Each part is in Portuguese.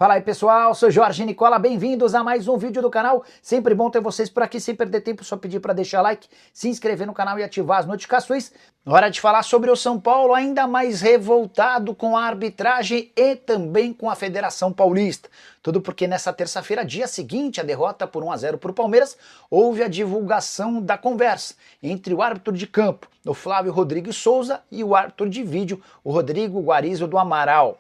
Fala aí pessoal, sou Jorge Nicola, bem-vindos a mais um vídeo do canal. Sempre bom ter vocês por aqui, sem perder tempo, só pedir para deixar like, se inscrever no canal e ativar as notificações. Hora de falar sobre o São Paulo, ainda mais revoltado com a arbitragem e também com a Federação Paulista. Tudo porque nessa terça-feira, dia seguinte à derrota por 1-0 para o Palmeiras, houve a divulgação da conversa entre o árbitro de campo, o Flávio Rodrigues Souza, e o árbitro de vídeo, o Rodrigo Guarizo do Amaral.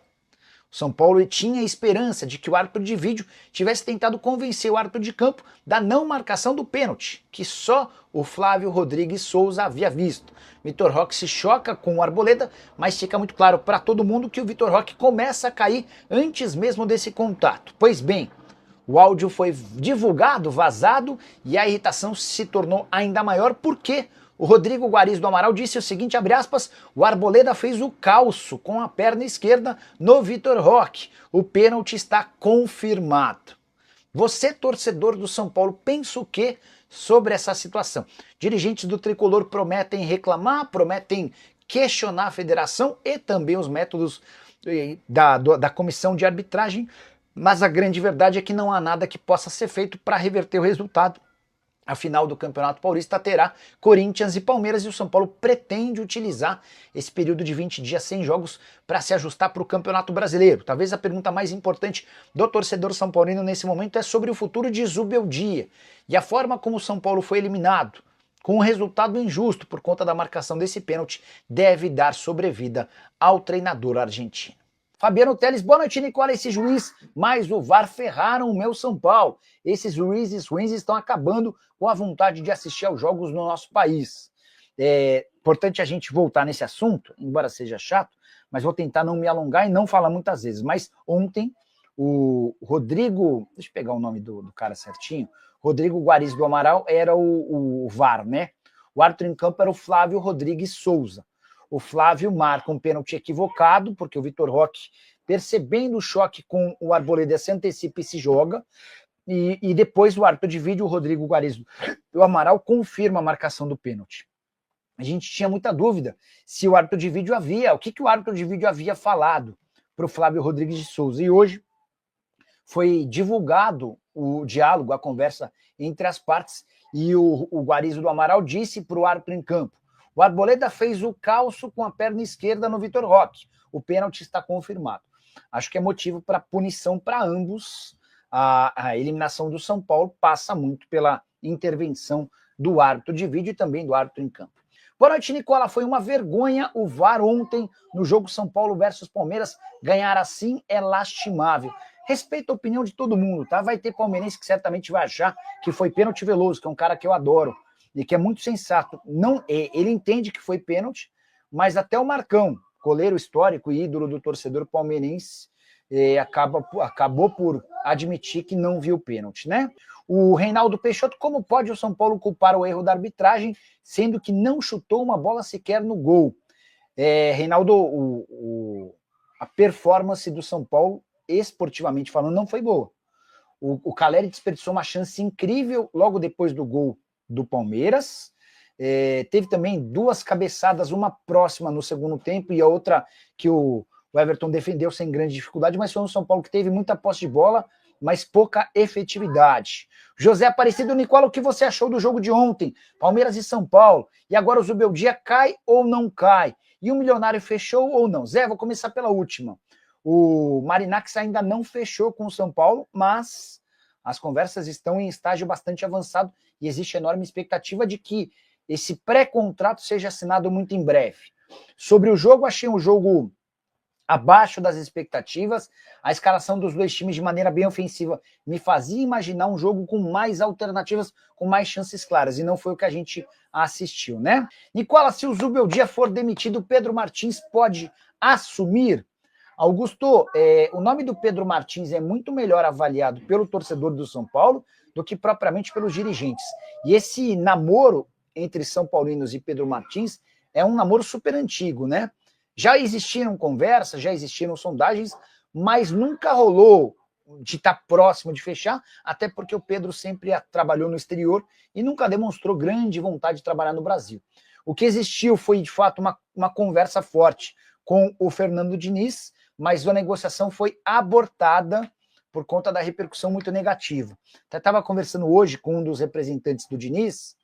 São Paulo tinha esperança de que o árbitro de vídeo tivesse tentado convencer o árbitro de campo da não marcação do pênalti, que só o Flávio Rodrigues Souza havia visto. Vitor Roque se choca com o Arboleda, mas fica muito claro para todo mundo que o Vitor Roque começa a cair antes mesmo desse contato. Pois bem, o áudio foi divulgado, vazado, e a irritação se tornou ainda maior porque o Rodrigo Guarizo do Amaral disse o seguinte, abre aspas, o Arboleda fez o calço com a perna esquerda no Vitor Roque. O pênalti está confirmado. Você, torcedor do São Paulo, pensa o quê sobre essa situação? Dirigentes do Tricolor prometem reclamar, prometem questionar a federação e também os métodos da comissão de arbitragem, mas a grande verdade é que não há nada que possa ser feito para reverter o resultado. A final do Campeonato Paulista terá Corinthians e Palmeiras e o São Paulo pretende utilizar esse período de 20 dias sem jogos para se ajustar para o Campeonato Brasileiro. Talvez a pergunta mais importante do torcedor são paulino nesse momento é sobre o futuro de Zubeldia e a forma como o São Paulo foi eliminado, com um resultado injusto por conta da marcação desse pênalti, deve dar sobrevida ao treinador argentino. Fabiano Teles, boa noite, Nicola. Esse juiz mais o VAR ferraram o meu São Paulo. Esses juízes ruins estão acabando com a vontade de assistir aos jogos no nosso país. É importante a gente voltar nesse assunto, embora seja chato, mas vou tentar não me alongar e não falar muitas vezes. Mas ontem, o Rodrigo, deixa eu pegar o nome do cara certinho, Rodrigo Guarizo do Amaral era o VAR, né? O árbitro em campo era o Flávio Rodrigues Souza. O Flávio marca um pênalti equivocado, porque o Vitor Roque, percebendo o choque com o Arboleda, se antecipa e se joga. E depois o árbitro de vídeo, o Rodrigo Guarizo do Amaral, confirma a marcação do pênalti. A gente tinha muita dúvida se o árbitro de vídeo o que o árbitro de vídeo havia falado para o Flávio Rodrigues de Souza. E hoje foi divulgado o diálogo, a conversa entre as partes, e o Guarizo do Amaral disse para o árbitro em campo: o Arboleda fez o calço com a perna esquerda no Vitor Roque. O pênalti está confirmado. Acho que é motivo para punição para ambos. A eliminação do São Paulo passa muito pela intervenção do árbitro de vídeo e também do árbitro em campo. Boa noite, Nicola. Foi uma vergonha o VAR ontem no jogo São Paulo versus Palmeiras. Ganhar assim é lastimável. Respeito a opinião de todo mundo, tá? Vai ter palmeirense que certamente vai achar que foi pênalti Veloso, que é um cara que eu adoro e que é muito sensato. Não, ele entende que foi pênalti, mas até o Marcão, goleiro histórico e ídolo do torcedor palmeirense, acabou por admitir que não viu pênalti, né? O Reinaldo Peixoto, como pode o São Paulo culpar o erro da arbitragem, sendo que não chutou uma bola sequer no gol? Reinaldo, a performance do São Paulo, esportivamente falando, não foi boa. O Caleri desperdiçou uma chance incrível logo depois do gol do Palmeiras, teve também duas cabeçadas, uma próxima no segundo tempo e a outra que o Everton defendeu sem grande dificuldade, mas foi um São Paulo que teve muita posse de bola, mas pouca efetividade. José Aparecido, Nicola, o que você achou do jogo de ontem? Palmeiras e São Paulo. E agora o Zubeldia cai ou não cai? E o Milionário fechou ou não? Zé, vou começar pela última. O Marinax ainda não fechou com o São Paulo, mas as conversas estão em estágio bastante avançado e existe enorme expectativa de que esse pré-contrato seja assinado muito em breve. Sobre o jogo, achei um jogo abaixo das expectativas. A escalação dos dois times de maneira bem ofensiva me fazia imaginar um jogo com mais alternativas, com mais chances claras, e não foi o que a gente assistiu, né? Nicola, se o Zubeldia for demitido, Pedro Martins pode assumir? Augusto, o nome do Pedro Martins é muito melhor avaliado pelo torcedor do São Paulo do que propriamente pelos dirigentes. E esse namoro entre São Paulinos e Pedro Martins é um namoro super antigo, né? Já existiram conversas, já existiram sondagens, mas nunca rolou de estar próximo de fechar, até porque o Pedro sempre trabalhou no exterior e nunca demonstrou grande vontade de trabalhar no Brasil. O que existiu foi, de fato, uma conversa forte com o Fernando Diniz, mas a negociação foi abortada por conta da repercussão muito negativa. Até estava conversando hoje com um dos representantes do Diniz,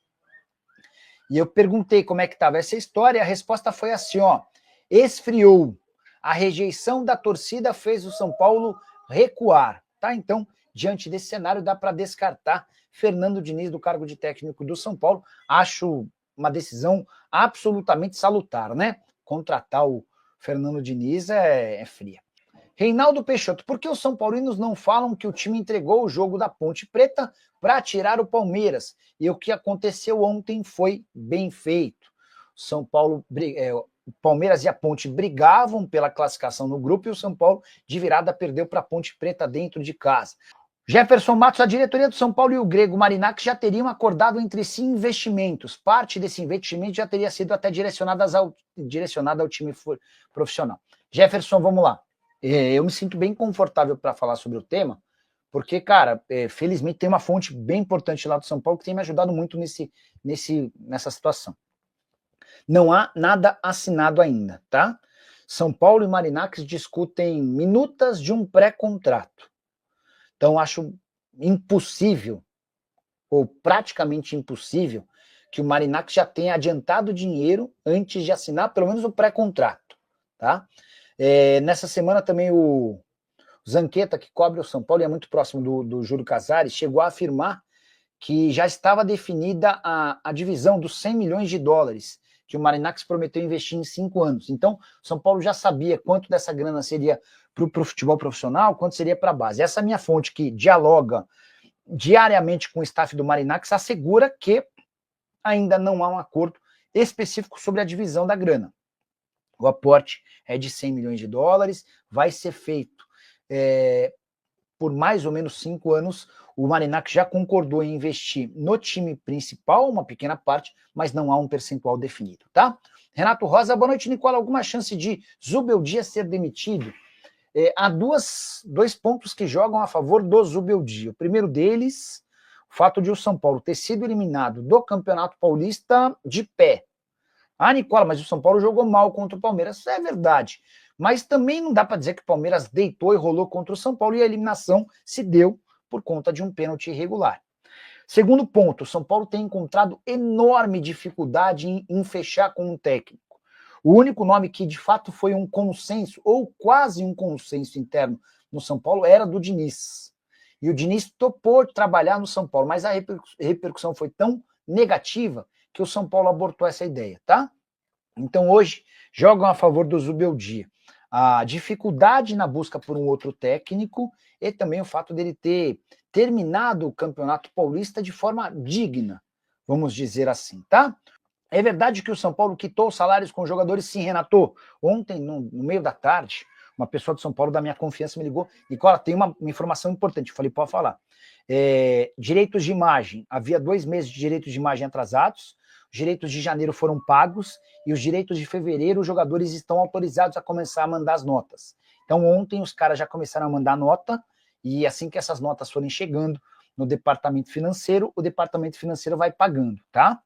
e eu perguntei como é que estava essa história, e a resposta foi assim, ó, esfriou. A rejeição da torcida fez o São Paulo recuar, tá? Então, diante desse cenário, dá para descartar Fernando Diniz do cargo de técnico do São Paulo. Acho uma decisão absolutamente salutar, né? Contratar o Fernando Diniz é fria. Reinaldo Peixoto, por que os São Paulinos não falam que o time entregou o jogo da Ponte Preta para tirar o Palmeiras? E o que aconteceu ontem foi bem feito. São Paulo, o Palmeiras e a Ponte brigavam pela classificação no grupo e o São Paulo, de virada, perdeu para a Ponte Preta dentro de casa. Jefferson Matos, a diretoria do São Paulo e o grego Marinákis já teriam acordado entre si investimentos. Parte desse investimento já teria sido até direcionada ao time profissional. Jefferson, vamos lá. Eu me sinto bem confortável para falar sobre o tema, porque, cara, felizmente tem uma fonte bem importante lá do São Paulo que tem me ajudado muito nessa situação. Não há nada assinado ainda, tá? São Paulo e Marinákis discutem minutas de um pré-contrato. Então, acho impossível, ou praticamente impossível, que o Marinákis já tenha adiantado dinheiro antes de assinar pelo menos o pré-contrato, tá? Nessa semana também o Zanqueta, que cobre o São Paulo e é muito próximo do Júlio Casares, chegou a afirmar que já estava definida a divisão dos 100 milhões de dólares que o Marinákis prometeu investir em 5 anos. Então, o São Paulo já sabia quanto dessa grana seria para o futebol profissional, quanto seria para a base. Essa minha fonte, que dialoga diariamente com o staff do Marinákis, assegura que ainda não há um acordo específico sobre a divisão da grana. O aporte é de 100 milhões de dólares, vai ser feito por mais ou menos 5 anos. O Marinákis já concordou em investir no time principal, uma pequena parte, mas não há um percentual definido, tá? Renato Rosa, boa noite, Nicola. Alguma chance de Zubeldia ser demitido? Há dois pontos que jogam a favor do Zubeldia. O primeiro deles, o fato de o São Paulo ter sido eliminado do Campeonato Paulista de pé. Ah, Nicola, mas o São Paulo jogou mal contra o Palmeiras. Isso é verdade. Mas também não dá para dizer que o Palmeiras deitou e rolou contra o São Paulo e a eliminação se deu por conta de um pênalti irregular. Segundo ponto, o São Paulo tem encontrado enorme dificuldade em fechar com um técnico. O único nome que de fato foi um consenso, ou quase um consenso interno no São Paulo, era do Diniz. E o Diniz topou trabalhar no São Paulo, mas a repercussão foi tão negativa que o São Paulo abortou essa ideia, tá? Então hoje jogam a favor do Zubeldia. A dificuldade na busca por um outro técnico e também o fato dele ter terminado o Campeonato Paulista de forma digna, vamos dizer assim, tá? É verdade que o São Paulo quitou os salários com os jogadores? Sim, Renato. Ontem, no meio da tarde, uma pessoa de São Paulo da minha confiança me ligou. Nicola, tem uma informação importante. Eu falei, pode falar. Direitos de imagem. Havia 2 meses de direitos de imagem atrasados. Os direitos de janeiro foram pagos e os direitos de fevereiro os jogadores estão autorizados a começar a mandar as notas. Então ontem os caras já começaram a mandar nota e assim que essas notas forem chegando no departamento financeiro, o departamento financeiro vai pagando, tá?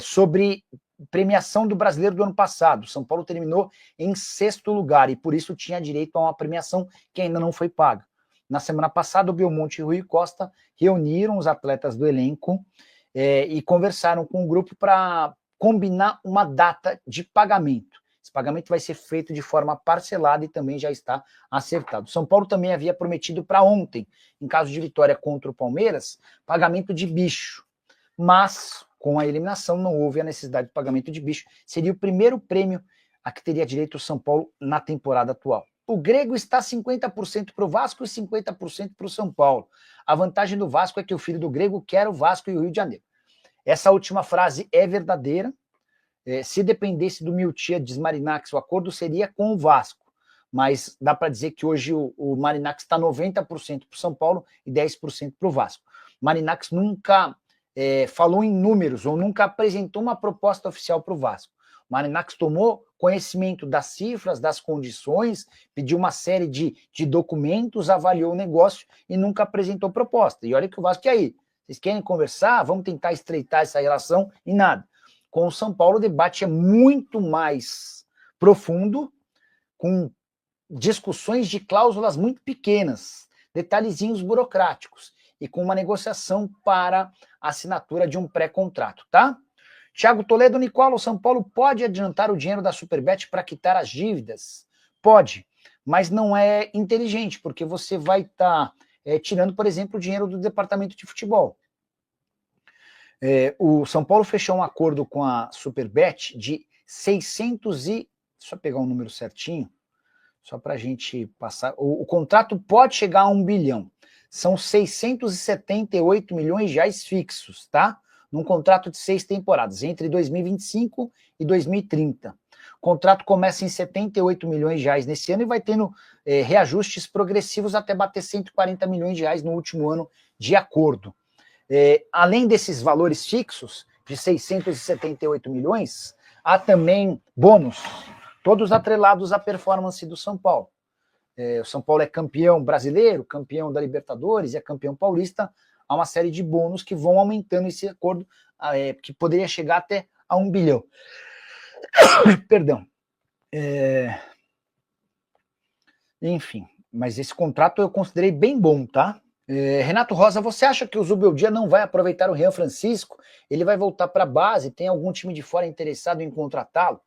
Sobre premiação do Brasileiro do ano passado, São Paulo terminou em 6º lugar e por isso tinha direito a uma premiação que ainda não foi paga. Na semana passada, o Belmonte e o Rui Costa reuniram os atletas do elenco e conversaram com o grupo para combinar uma data de pagamento. Esse pagamento vai ser feito de forma parcelada e também já está acertado. São Paulo também havia prometido para ontem, em caso de vitória contra o Palmeiras, pagamento de bicho. Mas, com a eliminação, não houve a necessidade de pagamento de bicho. Seria o primeiro prêmio a que teria direito o São Paulo na temporada atual. O grego está 50% para o Vasco e 50% para o São Paulo. A vantagem do Vasco é que o filho do grego quer o Vasco e o Rio de Janeiro. Essa última frase é verdadeira. Se dependesse do Miltiades Marinákis, o acordo seria com o Vasco. Mas dá para dizer que hoje o Marinákis está 90% para o São Paulo e 10% para o Vasco. Marinákis nunca falou em números ou nunca apresentou uma proposta oficial para o Vasco. O Marinákis tomou conhecimento das cifras, das condições, pediu uma série de documentos, avaliou o negócio e nunca apresentou proposta. E olha que o Vasco, e aí? Vocês querem conversar? Vamos tentar estreitar essa relação? E nada. Com o São Paulo, o debate é muito mais profundo, com discussões de cláusulas muito pequenas. detalhezinhos burocráticos e com uma negociação para a assinatura de um pré-contrato, tá? Thiago Toledo, Nicola, o São Paulo pode adiantar o dinheiro da Superbet para quitar as dívidas? Pode, mas não é inteligente, porque você vai estar tirando, por exemplo, o dinheiro do departamento de futebol. O São Paulo fechou um acordo com a Superbet de 600 e... Deixa eu pegar um número certinho, só para a gente passar. O contrato pode chegar a 1 bilhão. São 678 milhões de reais fixos, tá? Num contrato de 6 temporadas, entre 2025 e 2030. O contrato começa em 78 milhões de reais nesse ano e vai tendo reajustes progressivos até bater 140 milhões de reais no último ano de acordo. Além desses valores fixos, de 678 milhões, há também bônus, todos atrelados à performance do São Paulo. O São Paulo é campeão brasileiro, campeão da Libertadores, é campeão paulista, há uma série de bônus que vão aumentando esse acordo, que poderia chegar até a 1 bilhão. Perdão. Enfim, mas esse contrato eu considerei bem bom, tá? Renato Rosa, você acha que o Zubeldia não vai aproveitar o Rian Francisco? Ele vai voltar para a base? Tem algum time de fora interessado em contratá-lo?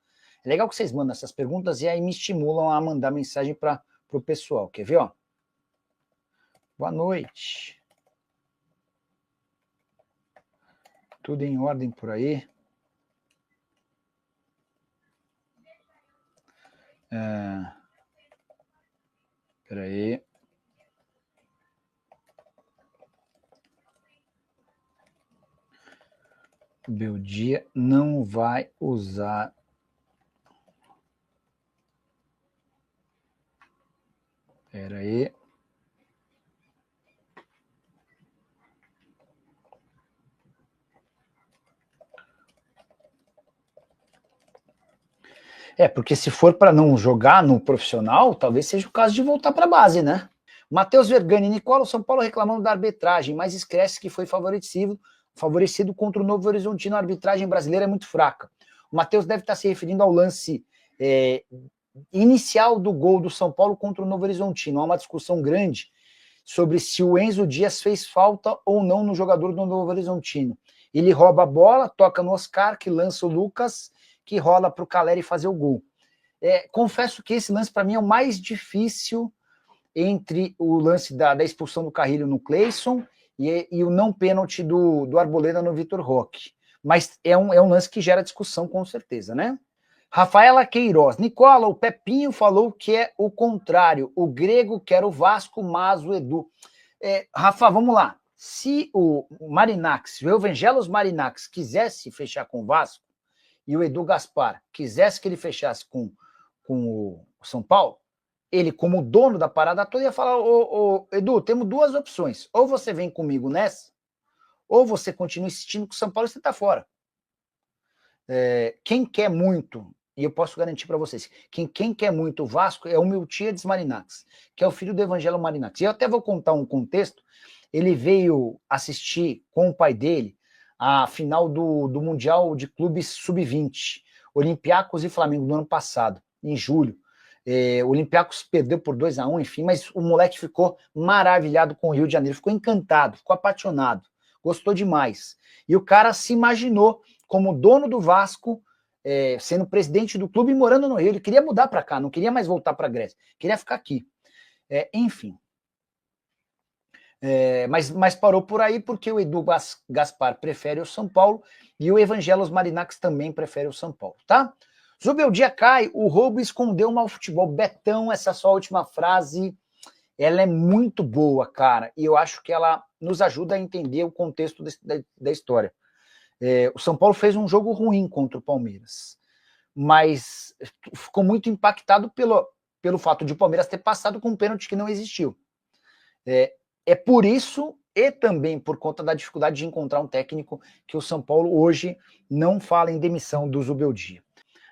É legal que vocês mandam essas perguntas e aí me estimulam a mandar mensagem para o pessoal. Quer ver? Ó? Boa noite. Tudo em ordem por aí? Espera aí. Beldia não vai usar. Espera aí. Porque se for para não jogar no profissional, talvez seja o caso de voltar para a base, né? Matheus Vergani, Nicola, o São Paulo reclamando da arbitragem, mas esquece que foi favorecido contra o Novo Horizontino. A arbitragem brasileira é muito fraca. O Matheus deve estar se referindo ao lance inicial do gol do São Paulo contra o Novo Horizontino. Há uma discussão grande sobre se o Enzo Dias fez falta ou não no jogador do Novo Horizontino. Ele rouba a bola, toca no Oscar, que lança o Lucas, que rola para o Caleri fazer o gol. Confesso que esse lance para mim é o mais difícil entre o lance da expulsão do Carrilho no Cleison e o não pênalti do Arboleda no Vitor Roque. Mas é um lance que gera discussão com certeza, né? Rafaela Queiroz, Nicola, o Pepinho falou que é o contrário, o Grego quer o Vasco, mas o Edu. Rafa, vamos lá. Se o Marinax, o Evangelos Marinax quisesse fechar com o Vasco, e o Edu Gaspar quisesse que ele fechasse com o São Paulo, ele, como dono da parada toda, ia falar: Edu, temos duas opções. Ou você vem comigo nessa, ou você continua insistindo com o São Paulo e você está fora. Quem quer muito, e eu posso garantir para vocês, quem quer muito o Vasco é o Miltiades Marinax, que é o filho do Evangelho Marinax. E eu até vou contar um contexto. Ele veio assistir com o pai dele a final do Mundial de Clubes Sub-20, Olympiacos e Flamengo, no ano passado, em julho. O Olympiacos perdeu por 2-1, enfim, mas o moleque ficou maravilhado com o Rio de Janeiro, ficou encantado, ficou apaixonado, gostou demais. E o cara se imaginou como dono do Vasco, sendo presidente do clube e morando no Rio. Ele queria mudar para cá, não queria mais voltar para a Grécia, queria ficar aqui. Enfim. Mas parou por aí porque o Edu Gaspar prefere o São Paulo e o Evangelos Marinax também prefere o São Paulo, tá? Zubeldia cai, o roubo escondeu o mau futebol. Betão, essa sua última frase, ela é muito boa, cara, e eu acho que ela nos ajuda a entender o contexto da história. O São Paulo fez um jogo ruim contra o Palmeiras, mas ficou muito impactado pelo fato de o Palmeiras ter passado com um pênalti que não existiu. É por isso e também por conta da dificuldade de encontrar um técnico que o São Paulo hoje não fala em demissão do Zubeldia.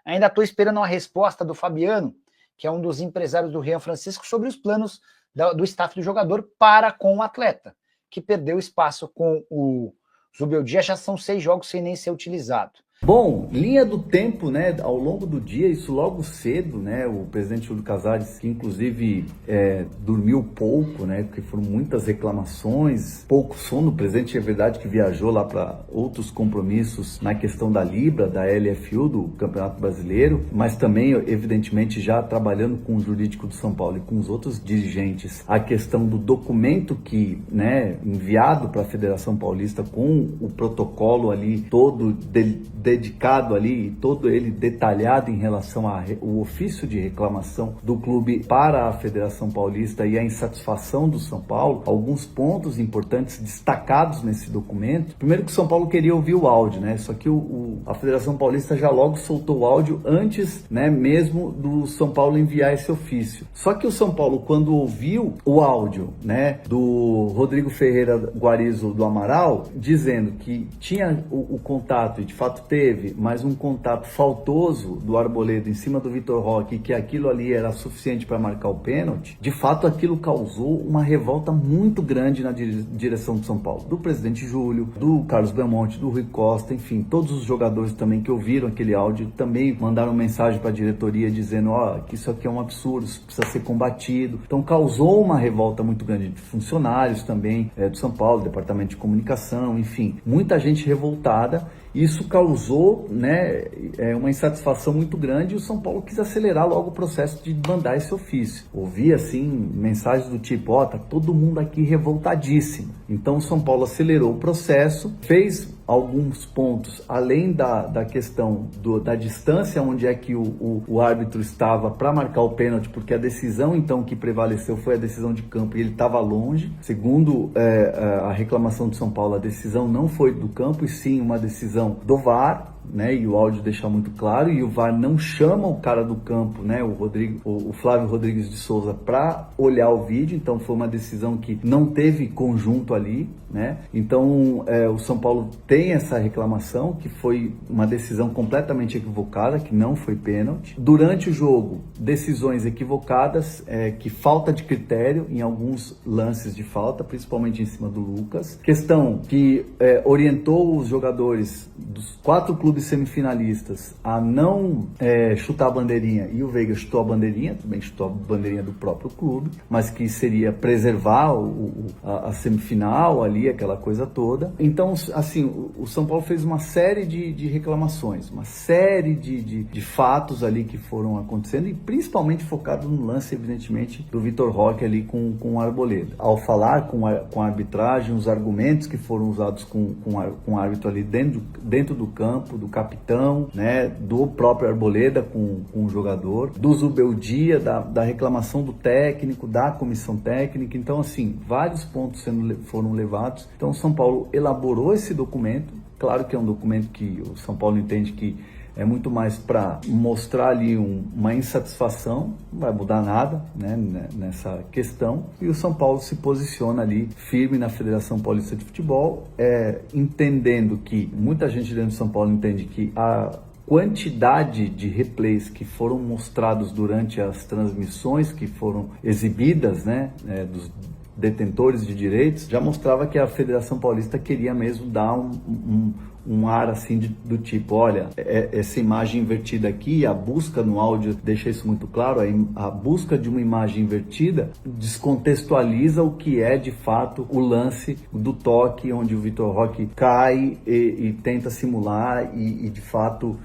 Ainda estou esperando uma resposta do Fabiano, que é um dos empresários do Rian Francisco, sobre os planos do staff do jogador para com o atleta, que perdeu espaço com o Zubeldia. Já são 6 jogos sem nem ser utilizado. Bom, linha do tempo, né, ao longo do dia, isso logo cedo, né, o presidente Júlio Casares, que inclusive dormiu pouco, né, porque foram muitas reclamações, pouco sono. O presidente, é verdade que viajou lá para outros compromissos na questão da Libra, da LFU, do Campeonato Brasileiro, mas também, evidentemente, já trabalhando com o jurídico do São Paulo e com os outros dirigentes, a questão do documento que, né, enviado para a Federação Paulista com o protocolo ali todo dedicado ali, todo ele detalhado em relação ao ofício de reclamação do clube para a Federação Paulista e a insatisfação do São Paulo. Alguns pontos importantes destacados nesse documento. Primeiro, que o São Paulo queria ouvir o áudio, né? Só que a Federação Paulista já logo soltou o áudio antes, né, mesmo do São Paulo enviar esse ofício. Só que o São Paulo, quando ouviu o áudio, né, do Rodrigo Ferreira Guarizo do Amaral, dizendo que tinha o contato, e de fato teve, mas um contato faltoso do Arboleda em cima do Vitor Roque, que aquilo ali era suficiente para marcar o pênalti, de fato aquilo causou uma revolta muito grande na direção do São Paulo, do presidente Júlio, do Carlos Belmonte, do Rui Costa, enfim, todos os jogadores também que ouviram aquele áudio também mandaram mensagem para a diretoria dizendo, que isso aqui é um absurdo, isso precisa ser combatido. Então causou uma revolta muito grande de funcionários também do São Paulo, departamento de comunicação, enfim, muita gente revoltada. Isso causou, né, uma insatisfação muito grande e o São Paulo quis acelerar logo o processo de mandar esse ofício. Ouvi, assim, mensagens do tipo, tá todo mundo aqui revoltadíssimo. Então o São Paulo acelerou o processo, fez alguns pontos, além da questão da distância onde é que o árbitro estava para marcar o pênalti, porque a decisão então que prevaleceu foi a decisão de campo e ele estava longe. Segundo a reclamação do São Paulo, a decisão não foi do campo e sim uma decisão do VAR, né, e o áudio deixa muito claro, e o VAR não chama o cara do campo, né, o Flávio Rodrigues de Souza, para olhar o vídeo. Então foi uma decisão que não teve conjunto ali, né? Então o São Paulo tem essa reclamação, que foi uma decisão completamente equivocada, que não foi pênalti. Durante o jogo, decisões equivocadas, que falta de critério em alguns lances de falta, principalmente em cima do Lucas. Questão que orientou os jogadores dos 4 clubes semifinalistas a não chutar a bandeirinha, e o Veiga chutou a bandeirinha, também chutou a bandeirinha do próprio clube, mas que seria preservar a semifinal ali, aquela coisa toda. Então, assim, o São Paulo fez uma série de reclamações, uma série de fatos ali que foram acontecendo, e principalmente focado no lance, evidentemente, do Vitor Roque ali com o Arboleda. Ao falar com a arbitragem, os argumentos que foram usados com o árbitro ali dentro do campo, do capitão, né, do próprio Arboleda com o jogador, do Zubeldia, da reclamação do técnico, da comissão técnica. Então, assim, vários pontos foram levados. Então, o São Paulo elaborou esse documento. Claro que é um documento que o São Paulo entende que é muito mais para mostrar ali uma insatisfação, não vai mudar nada, né, nessa questão. E o São Paulo se posiciona ali firme na Federação Paulista de Futebol, entendendo que muita gente dentro do São Paulo entende que a quantidade de replays que foram mostrados durante as transmissões que foram exibidas, né, dos detentores de direitos, já mostrava que a Federação Paulista queria mesmo dar um ar assim do tipo, olha, essa imagem invertida aqui, a busca no áudio deixa isso muito claro, a busca de uma imagem invertida descontextualiza o que é de fato o lance do toque, onde o Vitor Roque cai e tenta simular e de fato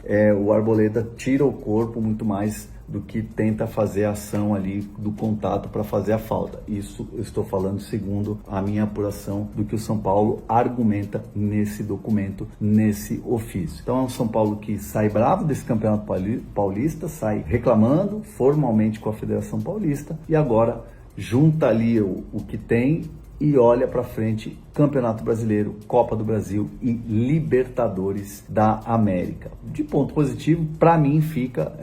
o Arboleda tira o corpo muito mais do que tenta fazer a ação ali do contato para fazer a falta. Isso eu estou falando segundo a minha apuração do que o São Paulo argumenta nesse documento, nesse ofício. Então é um São Paulo que sai bravo desse Campeonato Paulista, sai reclamando formalmente com a Federação Paulista e agora junta ali o que tem e olha para frente, Campeonato Brasileiro, Copa do Brasil e Libertadores da América. De ponto positivo, para mim fica,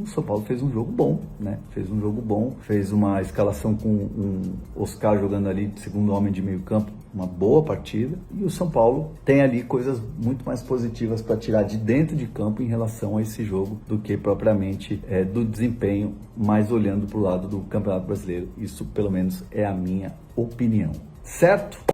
o São Paulo fez um jogo bom, né? Fez um jogo bom, fez uma escalação com um Oscar jogando ali de segundo homem de meio campo, uma boa partida, e o São Paulo tem ali coisas muito mais positivas para tirar de dentro de campo em relação a esse jogo do que propriamente do desempenho, mais olhando para o lado do Campeonato Brasileiro. Isso pelo menos é a minha opinião, certo?